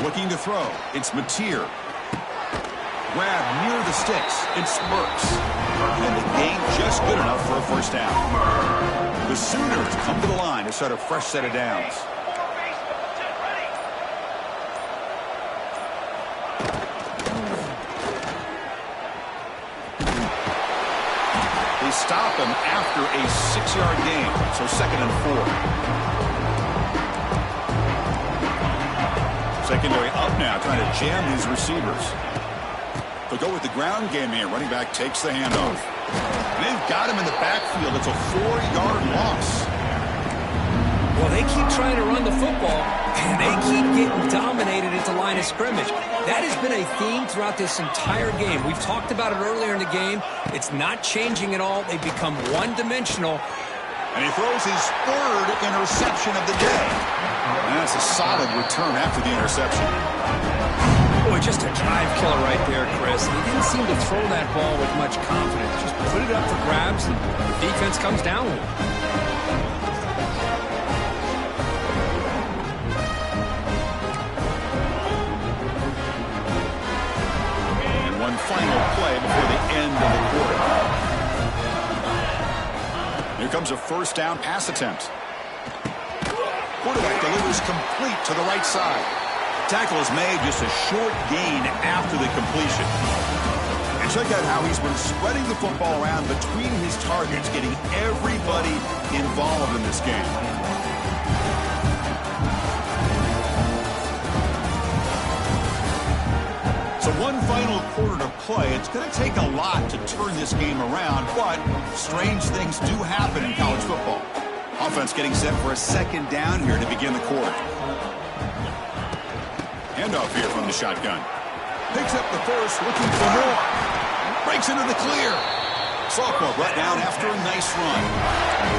Looking to throw. It's Mateer. Grab near the sticks. It's Burks. And the gain just good enough for a first down. The Sooners come to the line to start a fresh set of downs. They stop him after a 6-yard gain. So 2nd and 4. Secondary up now, trying to jam these receivers. They'll go with the ground game here. Running back takes the handoff. And they've got him in the backfield. It's a 4-yard loss. Well, they keep trying to run the football, and they keep getting dominated at the line of scrimmage. That has been a theme throughout this entire game. We've talked about it earlier in the game. It's not changing at all. They've become one-dimensional. And he throws his 3rd interception of the day. And that's a solid return after the interception. Boy, just a drive killer right there, Chris. He didn't seem to throw that ball with much confidence. Just put it up for grabs, and the defense comes down with it. And one final play before the end of the quarter. Here comes a first down pass attempt. Quarterback delivers complete to the right side. Tackle is made, just a short gain after the completion. And check out how he's been spreading the football around between his targets, getting everybody involved in this game. So one final quarter to play. It's going to take a lot to turn this game around, but strange things do happen in college football. Offense getting set for a 2nd down here to begin the quarter. Handoff here from the shotgun. Picks up the first, looking for more. Breaks into the clear. Sophomore brought down after a nice run.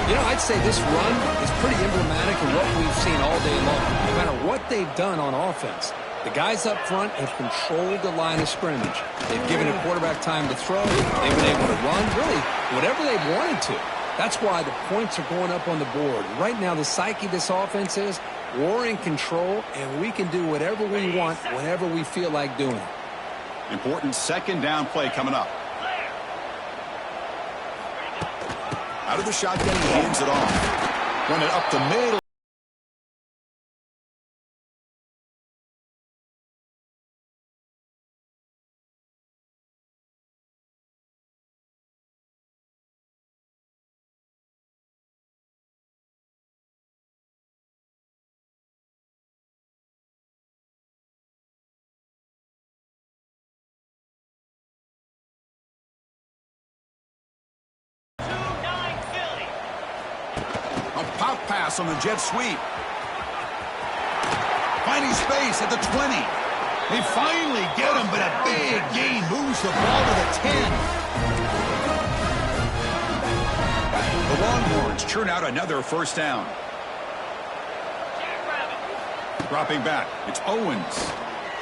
You know, I'd say this run is pretty emblematic of what we've seen all day long. No matter what they've done on offense, the guys up front have controlled the line of scrimmage. They've given a quarterback time to throw. They've been able to run, really, whatever they've wanted to. That's why the points are going up on the board. Right now, the psyche of this offense is we're in control, and we can do whatever we want whenever we feel like doing it. Important 2nd down play coming up. Out of the shotgun, he hands it off. Run it up the middle. A pop pass on the jet sweep. Finding space at the 20. They finally get him, but a big gain moves the ball to the 10. The Longhorns churn out another first down. Dropping back, it's Owens.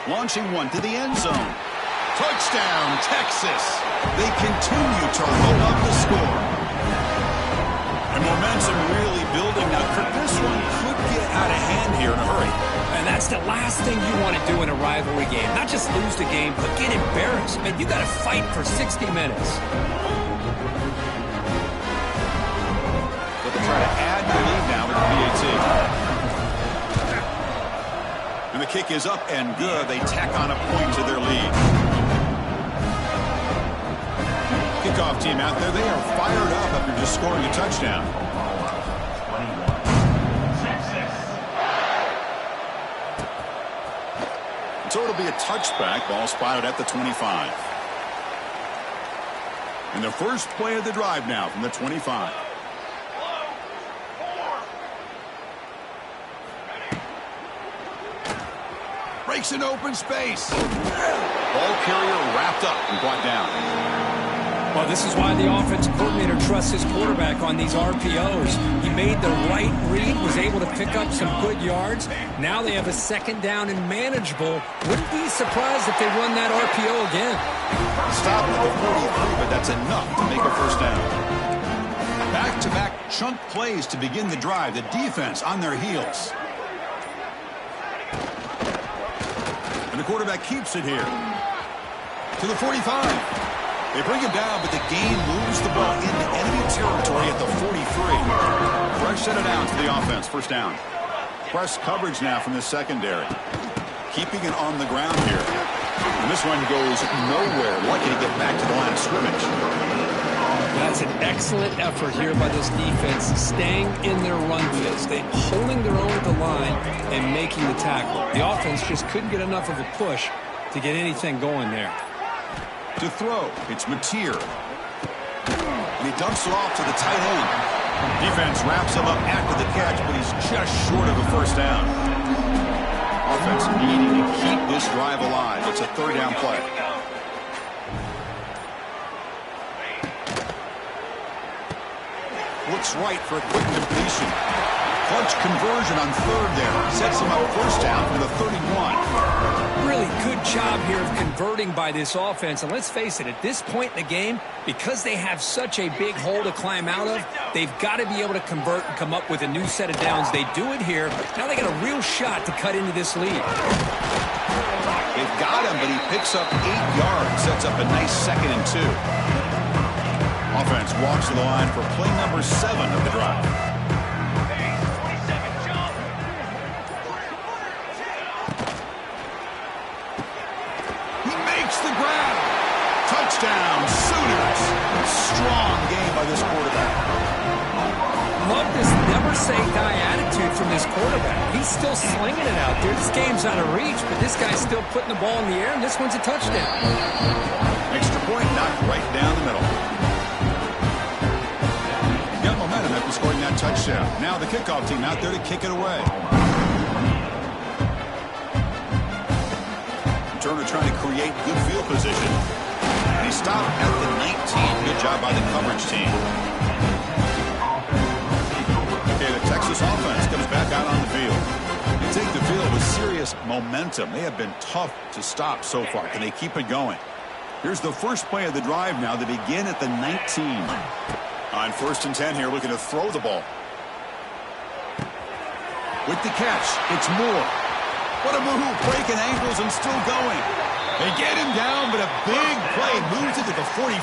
Launching one to the end zone. Touchdown, Texas. They continue to load up the score. And momentum really building now. This one could get out of hand here in a hurry. And that's the last thing you want to do in a rivalry game. Not just lose the game, but get embarrassed. Man, you got to fight for 60 minutes. But they try to add the lead now with the PAT. And the kick is up and good. They tack on a point to their lead. Kickoff team out there. They are fired up after just scoring a touchdown. So it'll be a touchback. Ball spotted at the 25. And the first play of the drive now from the 25. Breaks an open space. Ball carrier wrapped up and brought down. Well, this is why the offensive coordinator trusts his quarterback on these RPOs. He made the right read, was able to pick up some good yards. Now they have a second down and manageable. Wouldn't be surprised if they run that RPO again. Stop at the 43, but that's enough to make a first down. Back-to-back chunk plays to begin the drive. The defense on their heels. And the quarterback keeps it here. To the 45. They bring him down, but the gain moves the ball into enemy territory at the 43. Fresh set it out to the offense. First down. Press coverage now from the secondary. Keeping it on the ground here. And this one goes nowhere. Lucky to get back to the line of scrimmage. That's an excellent effort here by this defense, staying in their run fits. They holding their own at the line and making the tackle. The offense just couldn't get enough of a push to get anything going there. To throw, it's Mateer. And he dumps it off to the tight end. Defense wraps him up after the catch, but he's just short of a first down. Offense needing to keep this drive alive. It's a third down play. Looks right for a quick completion. Clutch conversion on third there. Sets him up first down from the 31. Really good job here of converting by this offense. And let's face it, at this point in the game, because they have such a big hole to climb out of, they've got to be able to convert and come up with a new set of downs. They do it here. Now they got a real shot to cut into this lead. They've got him, but he picks up 8 yards. Sets up a nice 2nd and 2. Offense walks to the line for play number 7 of the drive. The grab. Touchdown, Sooners. Strong game by this quarterback. Love this never-say-die attitude from this quarterback. He's still slinging it out there. This game's out of reach, but this guy's still putting the ball in the air, and this one's a touchdown. Extra point knocked right down the middle. Got momentum after scoring that touchdown. Now the kickoff team out there to kick it away. Turner trying to create good field position. And he stopped at the 19. Good job by the coverage team. Okay, the Texas offense comes back out on the field. They take the field with serious momentum. They have been tough to stop so far. Can they keep it going? Here's the first play of the drive now. They begin at the 19. On 1st and 10 here, looking to throw the ball. With the catch, it's Moore. What a move, breaking ankles and still going. They get him down, but a big play moves it to the 45.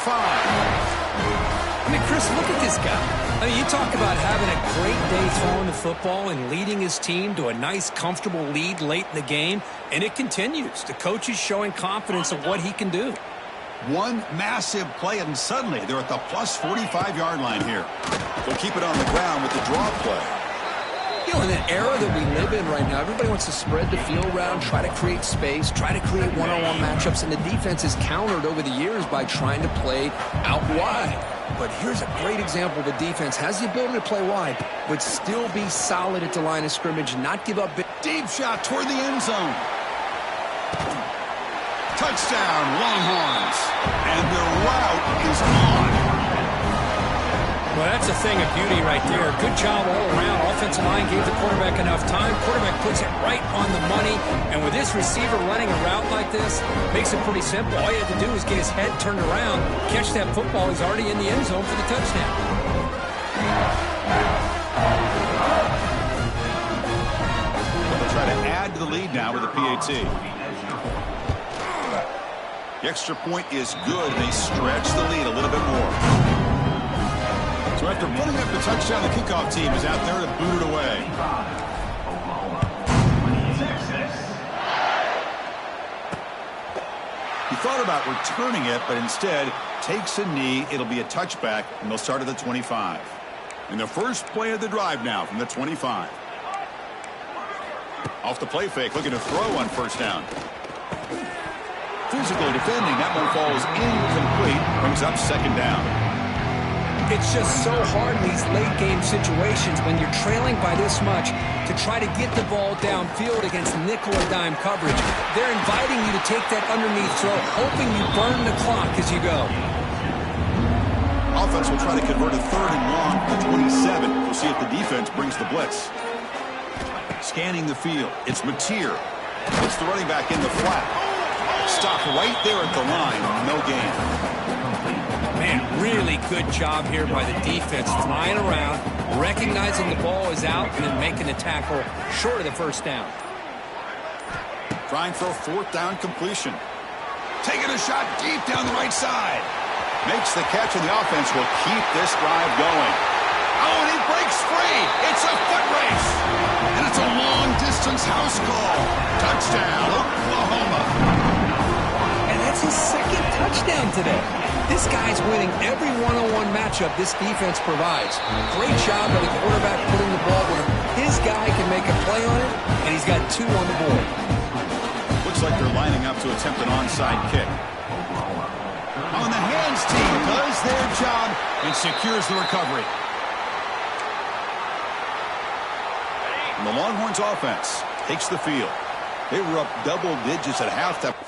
I mean, Chris, look at this guy. I mean, you talk about having a great day throwing the football and leading his team to a nice, comfortable lead late in the game, and it continues. The coach is showing confidence of what he can do. One massive play, and suddenly they're at the plus 45-yard line here. They'll keep it on the ground with the draw play. You know, in an era that we live in right now, everybody wants to spread the field around, try to create space, try to create one-on-one matchups, and the defense is countered over the years by trying to play out wide. But here's a great example of a defense has the ability to play wide, but still be solid at the line of scrimmage, not give up big. Deep shot toward the end zone. Touchdown, Longhorns. And their route is on. Well, that's a thing of beauty right there. Good job all around. Offensive line gave the quarterback enough time. Quarterback puts it right on the money. And with this receiver running a route like this, makes it pretty simple. All you have to do is get his head turned around, catch that football. He's already in the end zone for the touchdown. They'll try to add to the lead now with a PAT. The extra point is good. They stretch the lead a little bit more. So after putting up the touchdown, the kickoff team is out there to boot it away. He thought about returning it, but instead takes a knee. It'll be a touchback, and they'll start at the 25. And the first play of the drive now from the 25. Off the play fake, looking to throw on first down. Physically defending, that one falls incomplete, brings up second down. It's just so hard in these late game situations when you're trailing by this much to try to get the ball downfield against nickel or dime coverage. They're inviting you to take that underneath throw, hoping you burn the clock as you go. Offense will try to convert a third and long to 27. We'll see if the defense brings the blitz. Scanning the field, it's Mateer. It's the running back in the flat. Stop right there at the line, no gain. Man, really good job here by the defense, flying around, recognizing the ball is out, and then making the tackle short of the first down. Trying for a fourth down completion. Taking a shot deep down the right side. Makes the catch, and the offense will keep this drive going. Oh, and he breaks free. It's a foot race. And it's a long-distance house call. Touchdown, Oklahoma. And that's his second touchdown today. This guy's winning every one-on-one matchup this defense provides. Great job by the quarterback putting the ball where his guy can make a play on it, and he's got two on the board. Looks like they're lining up to attempt an onside kick. On the hands team does their job and secures the recovery. And the Longhorns offense takes the field. They were up double digits at halftime.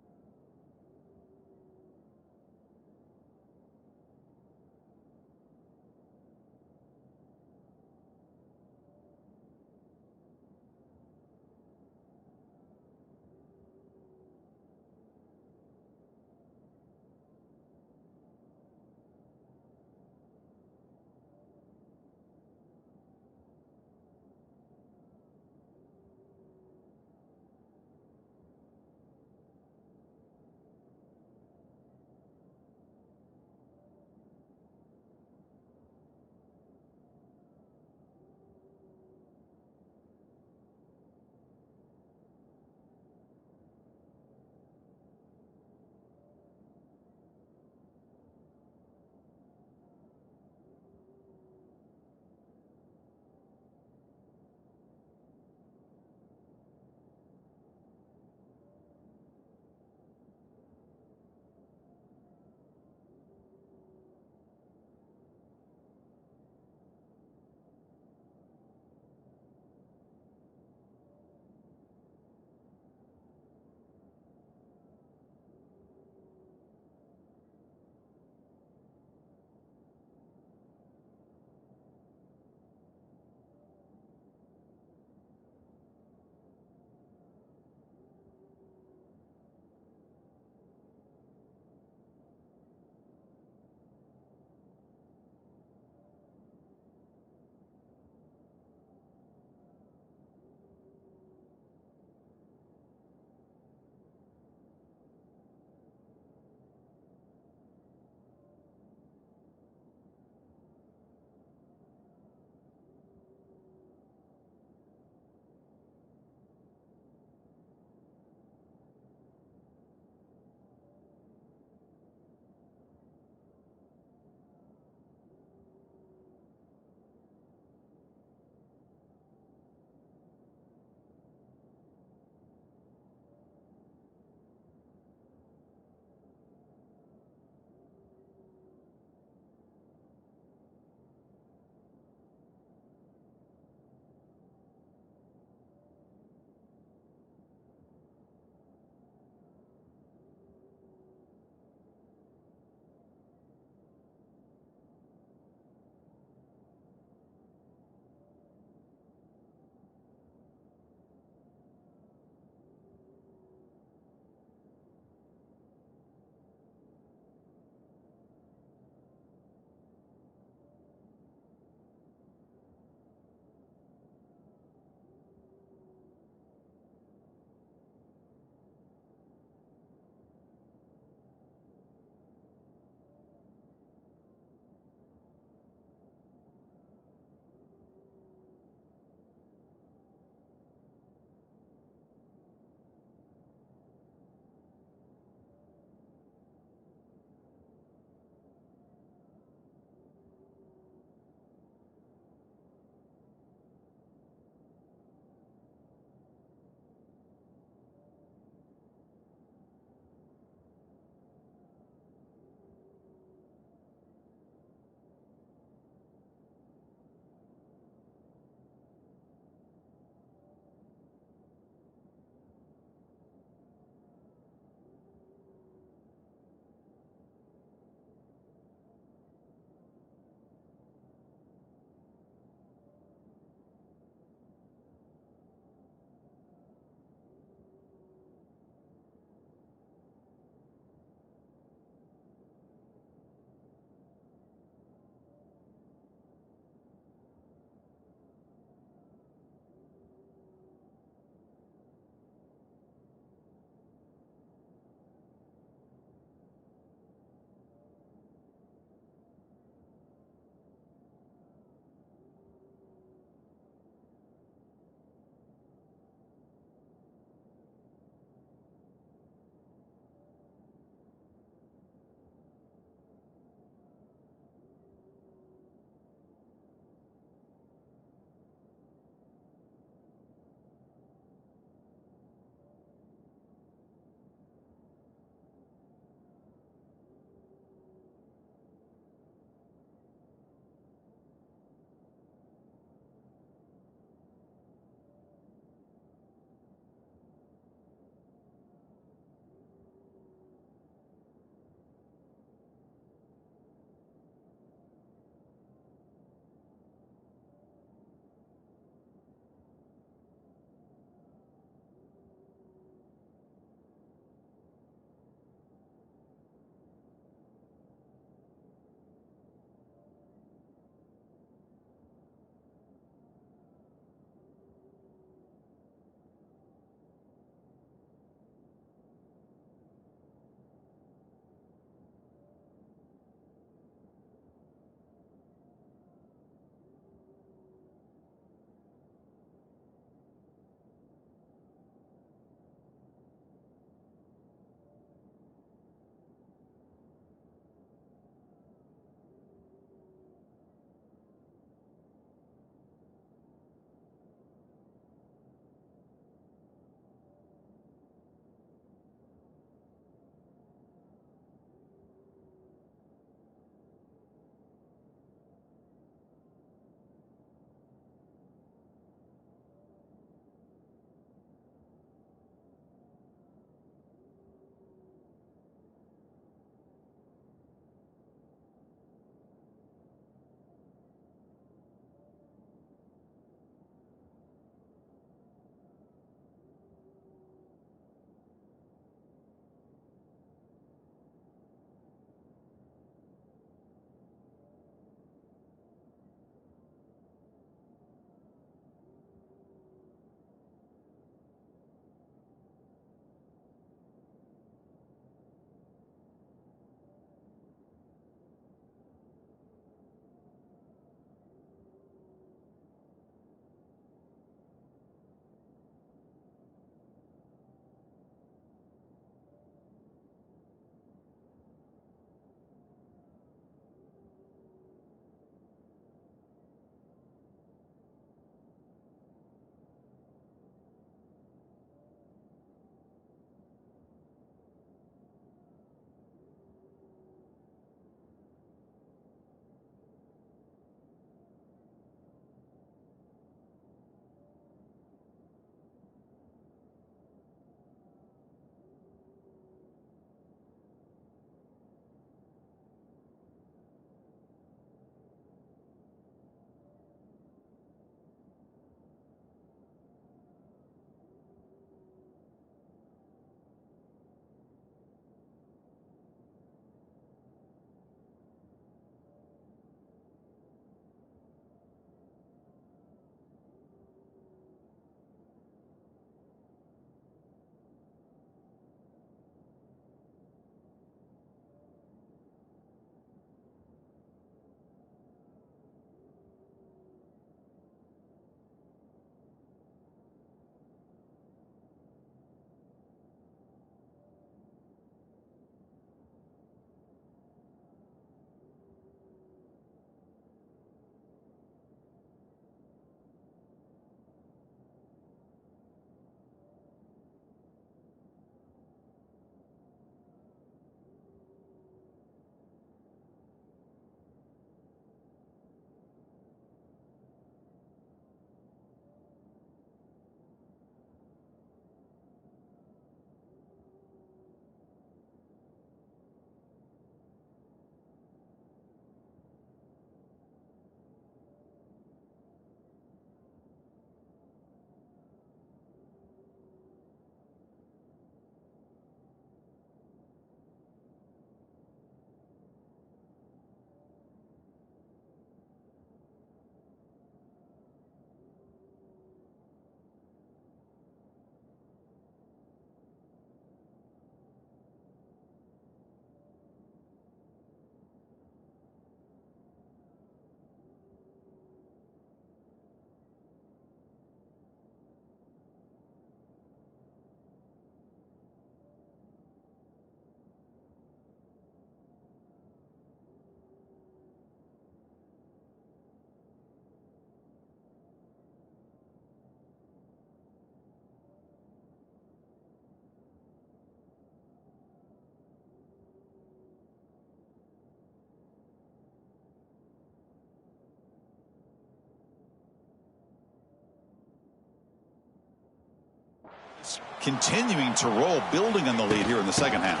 continuing to roll, building on the lead here in the second half.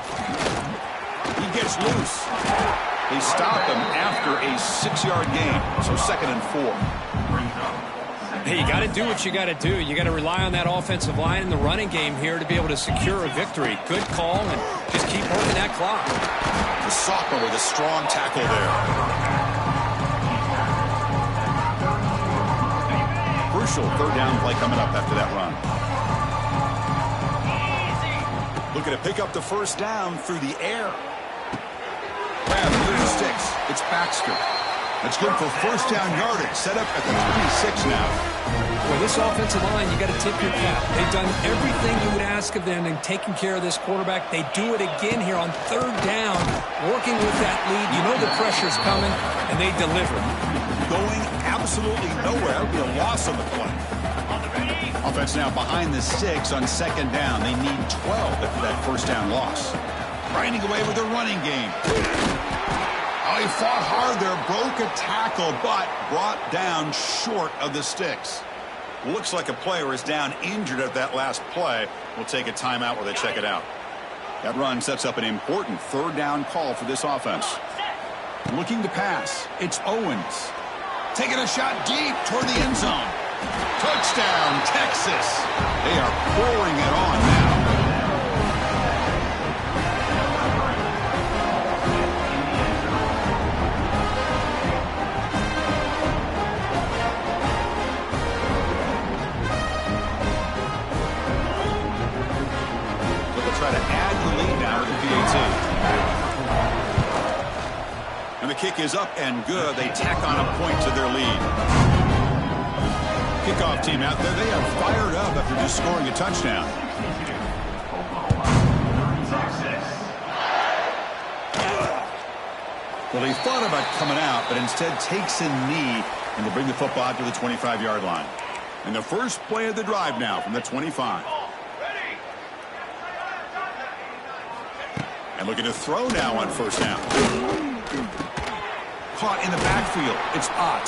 He gets loose. They stop him after a 6-yard gain, so 2nd and 4. Hey, you got to do what you got to do. You got to rely on that offensive line in the running game here to be able to secure a victory. Good call, and just keep working that clock. The sophomore with a strong tackle there. Crucial 3rd down play coming up after that run. Looking to pick up the 1st down through the air. Grab near the sticks. It's Baxter. That's good for 1st down yardage. Set up at the 26 now. Well, this offensive line, you got to tip your cap. They've done everything you would ask of them in taking care of this quarterback. They do it again here on 3rd down, working with that lead. You know the pressure's coming, and they deliver. Going absolutely nowhere. That would be a loss on the play. Offense now behind the 6 on 2nd down. They need 12 after that 1st down loss. Grinding away with their running game. Oh, he fought hard there, broke a tackle, but brought down short of the sticks. Looks like a player is down injured at that last play. We'll take a timeout while they check it out. That run sets up an important 3rd down call for this offense. Looking to pass. It's Owens. Taking a shot deep toward the end zone. Touchdown, Texas. They are pouring it on now. Try to add the lead now with the PAT. And the kick is up and good. They tack on a point to their lead. Kickoff team out there. They are fired up after just scoring a touchdown. Well, he thought about coming out, but instead takes a knee, and they bring the football to the 25-yard line. And the first play of the drive now from the 25. And looking to throw now on 1st down. Caught in the backfield. It's Ott.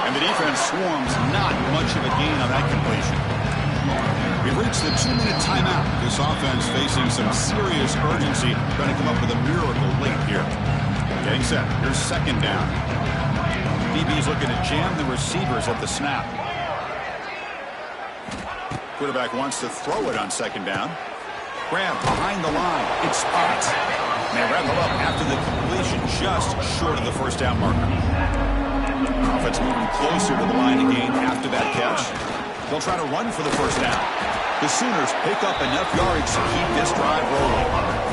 And the defense swarms. Not much of a gain on that completion. We've reached the 2-minute timeout. This offense facing some serious urgency, trying to come up with a miracle late here. Getting set. Here's 2nd down. DB's looking to jam the receivers at the snap. Quarterback wants to throw it on 2nd down. Grab behind the line. It's Ott. And they wrap him up after the completion, just short of the 1st down marker. Offense moving closer to the line again after that catch. They'll try to run for the 1st down. The Sooners pick up enough yardage to keep this drive rolling.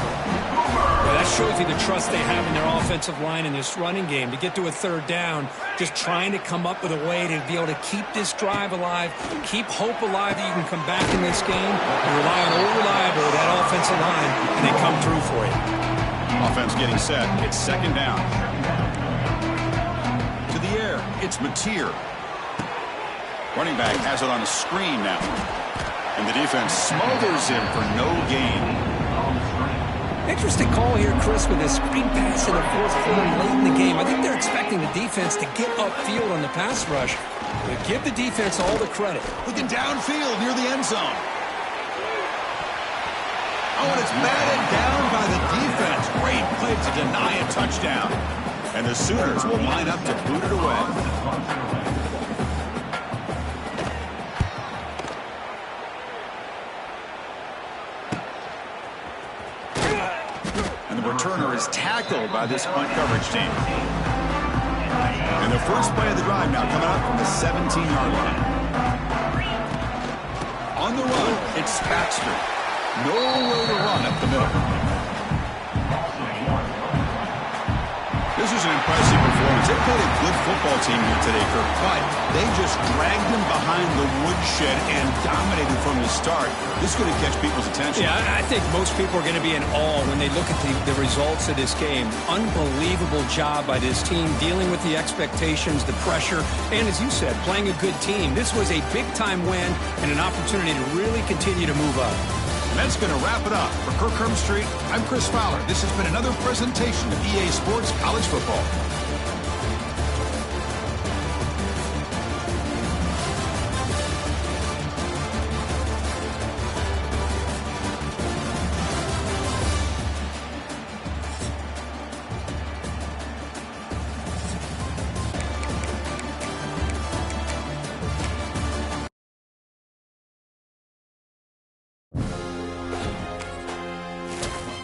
Well, that shows you the trust they have in their offensive line in this running game. To get to a 3rd down, just trying to come up with a way to be able to keep this drive alive, keep hope alive that you can come back in this game, and rely on old reliable, that offensive line, and they come through for you. Offense getting set. It's 2nd down. To the air. It's Mateer. Running back has it on the screen now. And the defense smothers him for no gain. Interesting call here, Chris, with this screen pass in the 4th quarter late in the game. I think they're expecting the defense to get upfield on the pass rush. But give the defense all the credit. Looking downfield near the end zone. Oh, and it's batted down by the defense. Great play to deny a touchdown. And the Sooners will line up to boot it away. Returner is tackled by this punt coverage team. And the first play of the drive now coming up from the 17-yard line. On the run, it's Baxter. Nowhere to run up the middle. This is an impressive performance. They played a good football team here today, Kirk, but they just dragged them behind the woodshed and dominated from the start. This is going to catch people's attention. Yeah, I think most people are going to be in awe when they look at the results of this game. Unbelievable job by this team, dealing with the expectations, the pressure, and as you said, playing a good team. This was a big-time win and an opportunity to really continue to move up. And that's going to wrap it up. For Kirk Street, I'm Chris Fowler. This has been another presentation of EA Sports College Football.